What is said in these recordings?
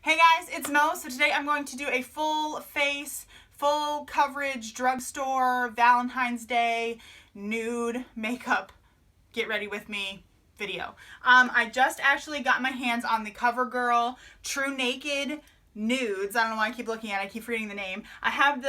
Hey guys, it's Mo. So today I'm going to do a full face, full coverage drugstore Valentine's Day nude makeup get ready with me video. I just actually got my hands on the CoverGirl True Naked Nudes. I don't know why I keep looking at it. I keep reading the name. I have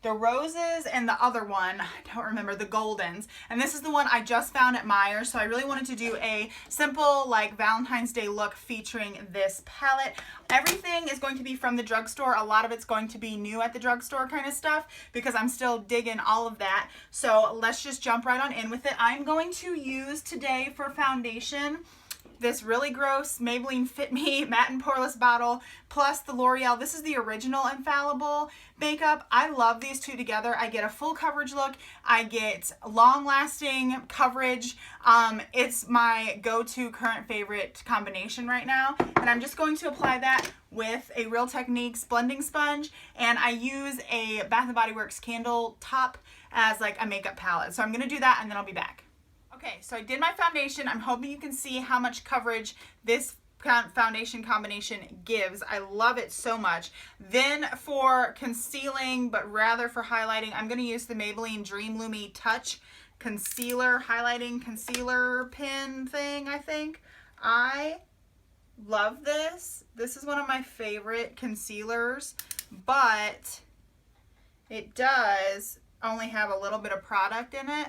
the roses and the other one, I don't remember, the goldens. And this is the one I just found at Meijer. So I really wanted to do a simple like Valentine's Day look featuring this palette. Everything is going to be from the drugstore. A lot of it's going to be new at the drugstore kind of stuff because I'm still digging all of that. So let's just jump right on in with it. I'm going to use today for foundation this really gross Maybelline Fit Me matte and poreless bottle plus the L'Oreal. This is the original infallible makeup. I love these two together. I get a full coverage look. I get long lasting coverage. It's my go-to current favorite combination right now. And I'm just going to apply that with a Real Techniques blending sponge. And I use a Bath & Body Works candle top as like a makeup palette. So I'm going to do that and then I'll be back. Okay, so I did my foundation. I'm hoping you can see how much coverage this foundation combination gives. I love it so much. Then for concealing, but rather for highlighting, I'm going to use the Maybelline Dream Lumi Touch Concealer Highlighting Concealer Pin thing, I think. I love this. This is one of my favorite concealers, but it does only have a little bit of product in it.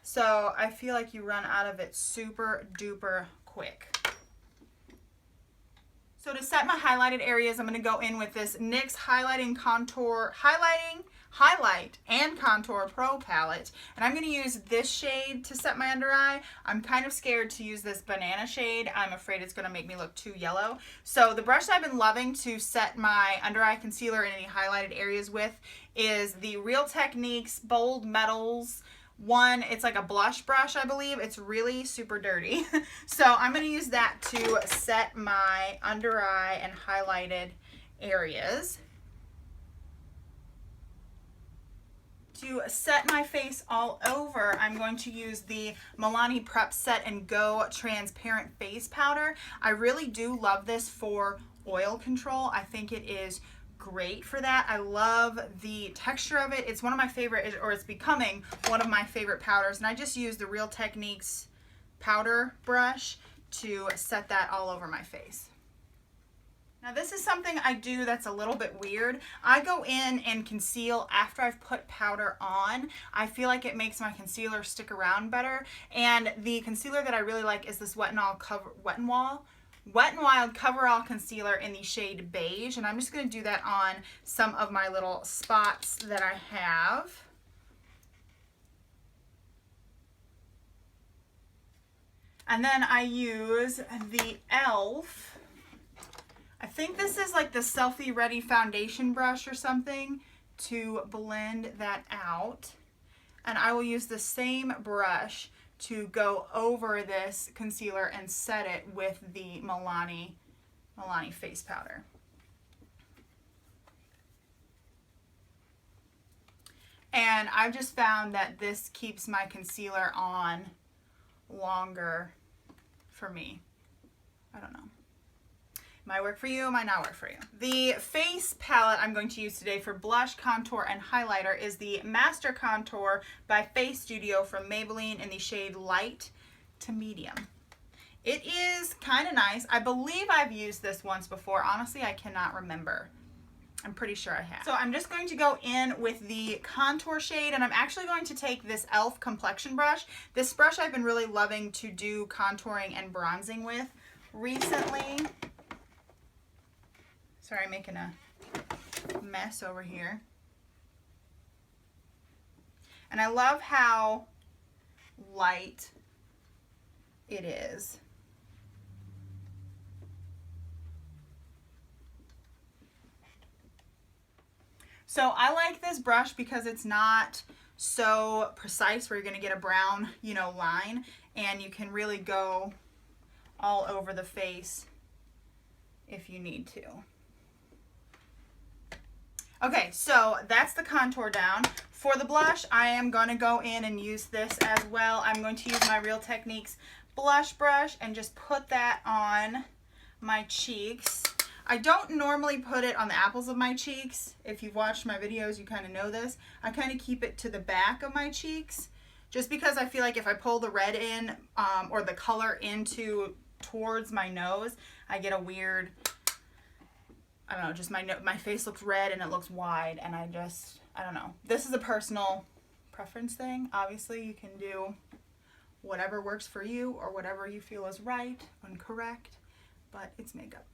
So I feel like you run out of it super duper quick. So to set my highlighted areas, I'm going to go in with this NYX Highlight and Contour Pro palette. And I'm going to use this shade to set my under eye. I'm kind of scared to use this banana shade. I'm afraid it's going to make me look too yellow. So the brush I've been loving to set my under eye concealer in any highlighted areas with is the Real Techniques Bold Metals one. It's like a blush brush, I believe. It's really super dirty. So I'm going to use that to set my under eye and highlighted areas. To set my face all over, I'm going to use the Milani Prep Set and Go Transparent Face Powder. I really do love this for oil control. I think it is great for that. I love the texture of it. It's one of my favorite, or it's becoming one of my favorite powders. And I just use the Real Techniques powder brush to set that all over my face. Now this is something I do that's a little bit weird. I go in and conceal after I've put powder on. I feel like it makes my concealer stick around better. And the concealer that I really like is this Wet n Wild Coverall Concealer in the shade Beige, and I'm just going to do that on some of my little spots that I have. And then I use the e.l.f. I think this is like the Selfie Ready foundation brush or something to blend that out. And I will use the same brush to go over this concealer and set it with the Milani face powder. And I've just found that this keeps my concealer on longer for me. I don't know. Might work for you, might not work for you. The face palette I'm going to use today for blush, contour, and highlighter is the Master Contour by Face Studio from Maybelline in the shade Light to Medium. It is kind of nice. I believe I've used this once before. Honestly, I cannot remember. I'm pretty sure I have. So I'm just going to go in with the contour shade, and I'm actually going to take this e.l.f. complexion brush. This brush I've been really loving to do contouring and bronzing with recently. Sorry, I'm making a mess over here. And I love how light it is. So I like this brush because it's not so precise where you're going to get a brown, line, and you can really go all over the face if you need to. Okay, so that's the contour down. For the blush, I am going to go in and use this as well. I'm going to use my Real Techniques blush brush and just put that on my cheeks. I don't normally put it on the apples of my cheeks. If you've watched my videos, you kind of know this. I kind of keep it to the back of my cheeks just because I feel like if I pull the red in or the color into towards my nose, I get a weird, I don't know, just my face looks red and it looks wide, and I don't know. This is a personal preference thing. Obviously, you can do whatever works for you or whatever you feel is right and correct, but it's makeup.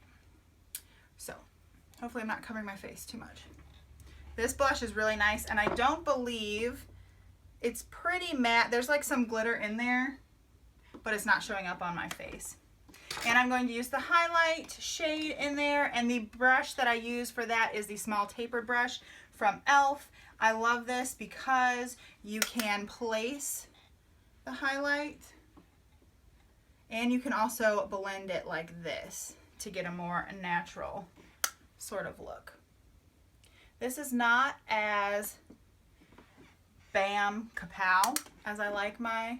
So hopefully I'm not covering my face too much. This blush is really nice, and I don't believe it's pretty matte. There's like some glitter in there, but it's not showing up on my face. And I'm going to use the highlight shade in there, and the brush that I use for that is the small tapered brush from e.l.f. I love this because you can place the highlight, and you can also blend it like this to get a more natural sort of look. This is not as bam kapow as I like my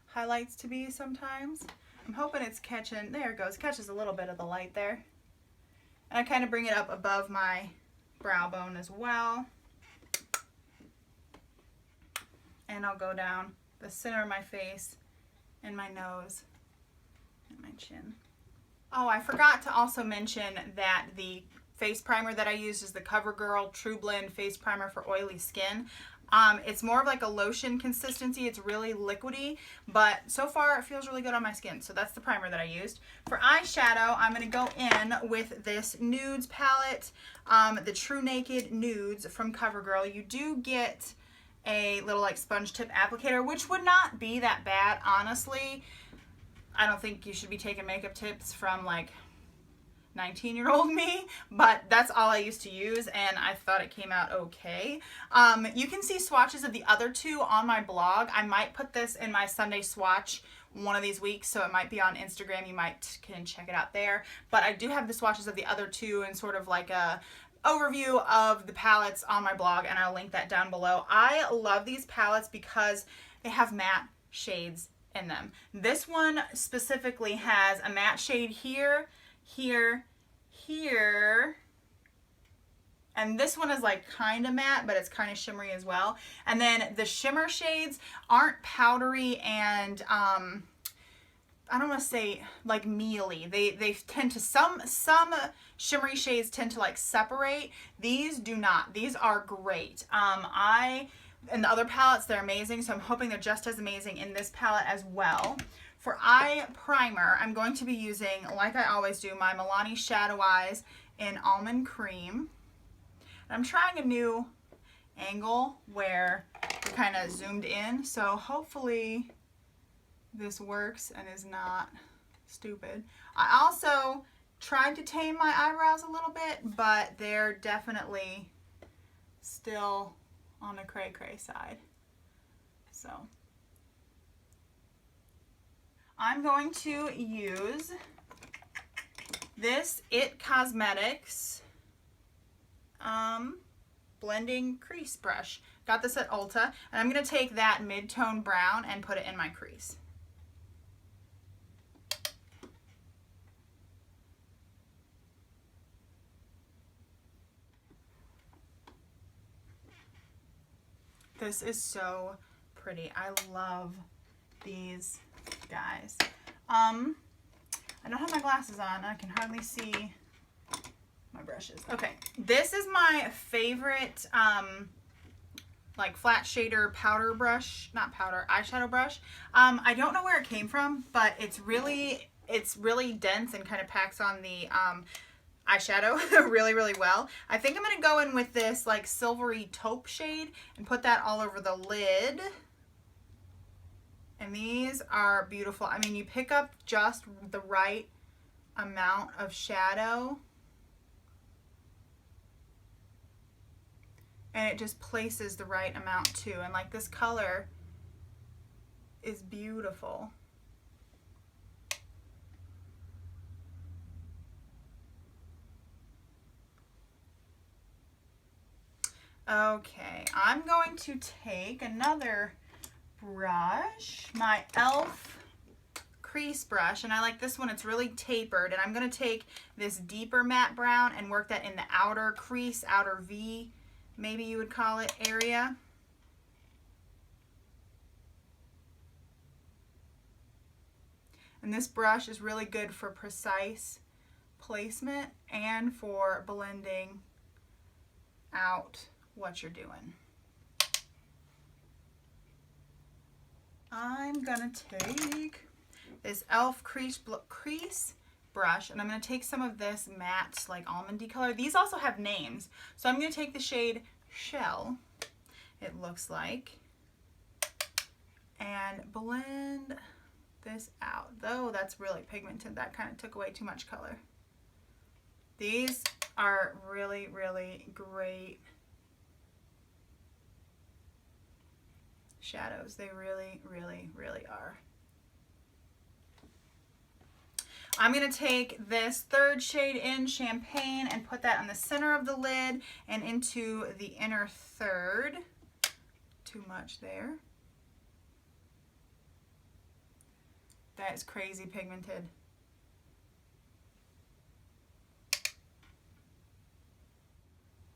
highlights to be sometimes. I'm hoping it's catching, there it goes, catches a little bit of the light there. And I kind of bring it up above my brow bone as well. And I'll go down the center of my face and my nose and my chin. Oh, I forgot to also mention that the face primer that I used is the CoverGirl True Blend Face Primer for Oily Skin. It's more of like a lotion consistency. It's really liquidy, but so far it feels really good on my skin. So that's the primer that I used. For eyeshadow, I'm going to go in with this Nudes palette, the True Naked Nudes from CoverGirl. You do get a little like sponge tip applicator, which would not be that bad, honestly. I don't think you should be taking makeup tips from like 19-year-old me, but that's all I used to use, and I thought it came out okay. You can see swatches of the other two on my blog. I might put this in my Sunday swatch one of these weeks, so it might be on Instagram. You can check it out there, but I do have the swatches of the other two and sort of like a overview of the palettes on my blog, and I'll link that down below. I love these palettes because they have matte shades in them. This one specifically has a matte shade here, here, here, and this one is like kind of matte, but it's kind of shimmery as well. And then the shimmer shades aren't powdery and I don't want to say like mealy. They tend to, some shimmery shades tend to like separate. These do not. These are great. And the other palettes, they're amazing, so I'm hoping they're just as amazing in this palette as well. For eye primer, I'm going to be using, like I always do, my Milani Shadow Eyes in Almond Cream. And I'm trying a new angle where we're kind of zoomed in, so hopefully this works and is not stupid. I also tried to tame my eyebrows a little bit, but they're definitely still on the cray-cray side. So I'm going to use this IT Cosmetics blending crease brush. Got this at Ulta, and I'm going to take that mid-tone brown and put it in my crease. This is so pretty. I love these guys. I don't have my glasses on. I can hardly see my brushes. Okay, this is my favorite like flat shader powder brush, not powder, eyeshadow brush. I don't know where it came from, but it's really dense and kind of packs on the eyeshadow really well. I think I'm gonna go in with this like silvery taupe shade and put that all over the lid. And these are beautiful. I mean, you pick up just the right amount of shadow and it just places the right amount too. And like this color is beautiful. Okay, I'm going to take another brush, my e.l.f. crease brush, and I like this one. It's really tapered, and I'm going to take this deeper matte brown and work that in the outer crease, outer V, maybe you would call it, area. And this brush is really good for precise placement and for blending out what you're doing. I'm gonna take this e.l.f. crease brush, and I'm gonna take some of this matte, like almondy color. These also have names. So I'm gonna take the shade Shell, it looks like, and blend this out. Though that's really pigmented, that kind of took away too much color. These are really, really great shadows. They really, really, really are. I'm going to take this third shade in Champagne and put that on the center of the lid and into the inner third. Too much there. That is crazy pigmented.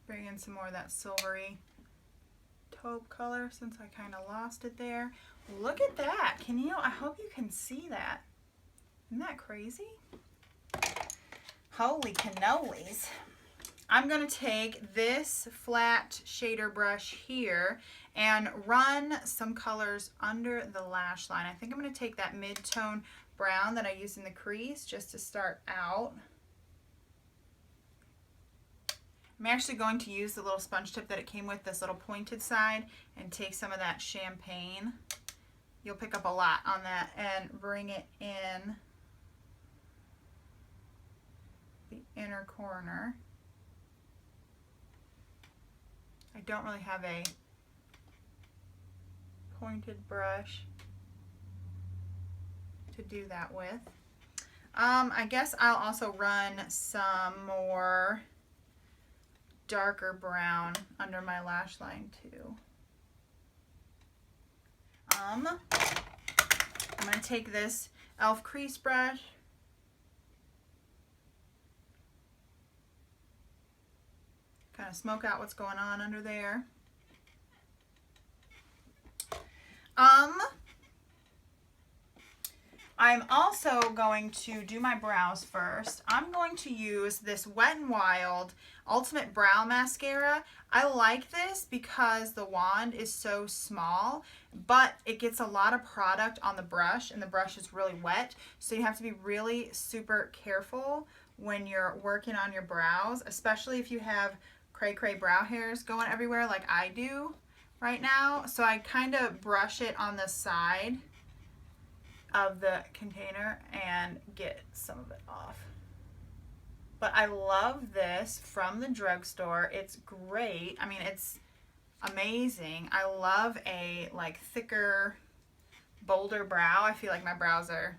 Bring in some more of that silvery taupe color since I kind of lost it there. Look at that. Can you? I hope you can see that. Isn't that crazy? Holy cannolis. I'm going to take this flat shader brush here and run some colors under the lash line. I think I'm going to take that mid-tone brown that I used in the crease just to start out. I'm actually going to use the little sponge tip that it came with, this little pointed side, and take some of that Champagne. You'll pick up a lot on that, and bring it in the inner corner. I don't really have a pointed brush to do that with. I guess I'll also run some more darker brown under my lash line too. I'm going to take this e.l.f. crease brush kind of smoke out what's going on under there. I'm also going to do my brows first. I'm going to use this Wet n Wild Ultimate Brow Mascara. I like this because the wand is so small, but it gets a lot of product on the brush, and the brush is really wet, so you have to be really super careful when you're working on your brows, especially if you have cray brow hairs going everywhere like I do right now. So I kind of brush it on the side of the container and get some of it off. But I love this from the drugstore. It's great. I mean, it's amazing. I love a like thicker, bolder brow. I feel like my brows are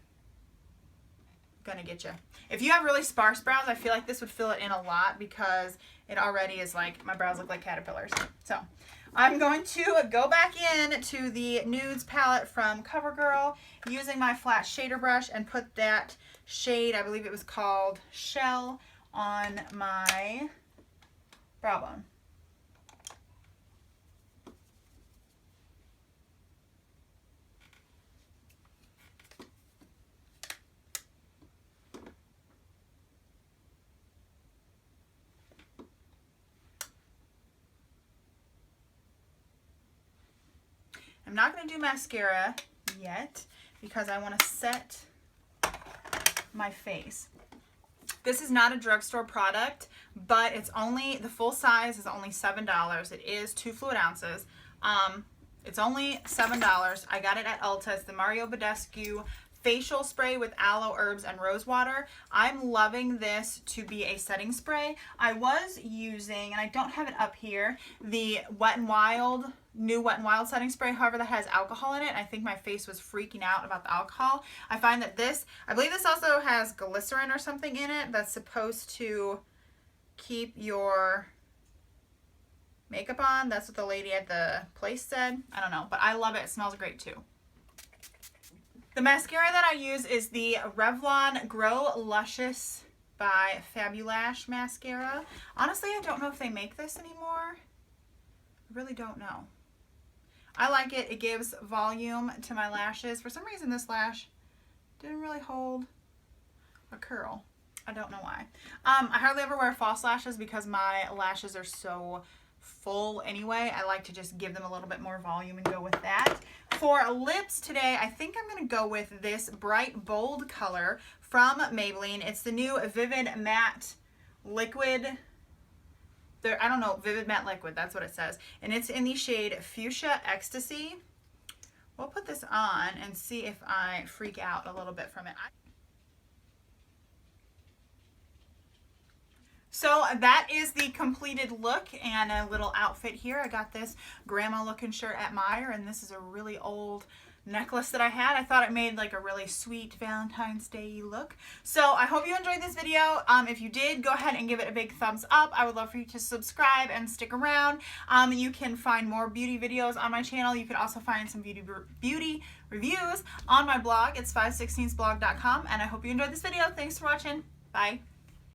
gonna get you. If you have really sparse brows, I feel like this would fill it in a lot because it already is like, my brows look like caterpillars. So I'm going to go back in to the Nudes palette from CoverGirl using my flat shader brush and put that shade, I believe it was called Shell, on my brow bone. I'm not going to do mascara yet because I want to set my face. This is not a drugstore product, but it's only, the full size is only $7. It is 2 fluid ounces. It's only $7. I got it at Ulta. It's the Mario Badescu facial spray with aloe, herbs, and rose water. I'm loving this to be a setting spray. I was using, and I don't have it up here, the Wet n Wild, new Wet n Wild setting spray. However, that has alcohol in it. I think my face was freaking out about the alcohol. I find that this, I believe this also has glycerin or something in it that's supposed to keep your makeup on. That's what the lady at the place said. I don't know, but I love it. It smells great too. The mascara that I use is the Revlon Grow Luscious by Fabulash mascara. Honestly, I don't know if they make this anymore. I really don't know. I like it. It gives volume to my lashes. For some reason, this lash didn't really hold a curl. I don't know why. I hardly ever wear false lashes because my lashes are so full anyway. I like to just give them a little bit more volume and go with that. For lips today, I think I'm going to go with this bright bold color from Maybelline. It's the new Vivid Matte Liquid. I don't know, Vivid Matte Liquid, that's what it says. And it's in the shade Fuchsia Ecstasy. We'll put this on and see if I freak out a little bit from it. So that is the completed look and a little outfit here. I got this grandma looking shirt at Meijer, and this is a really old necklace that I had. I thought it made like a really sweet Valentine's Day look. So I hope you enjoyed this video. If you did, go ahead and give it a big thumbs up. I would love for you to subscribe and stick around. You can find more beauty videos on my channel. You can also find some beauty reviews on my blog. It's 516blog.com, and I hope you enjoyed this video. Thanks for watching. Bye.